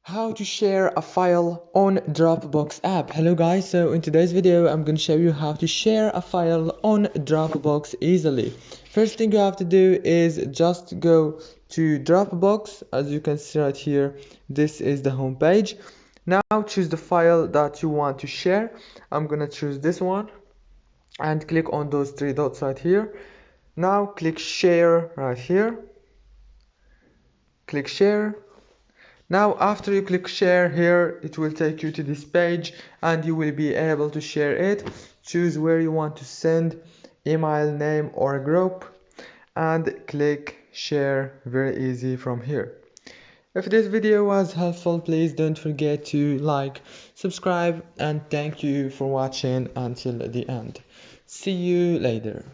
How to share a file on Dropbox app. Hello guys, so in today's video I'm going to show you how to share a file on Dropbox easily. First thing you have to do is just go to Dropbox. As you can see right here, this is the home page. Now choose the file that you want to share. I'm gonna choose this one and click on those three dots right here. Now click share right here. Click share. Now after you click share here, it will take you to this page and you will be able to share it. Choose where you want to send, email, name or group, and click share. Very easy from here. If this video was helpful, please don't forget to like, subscribe, and thank you for watching until the end. See you later.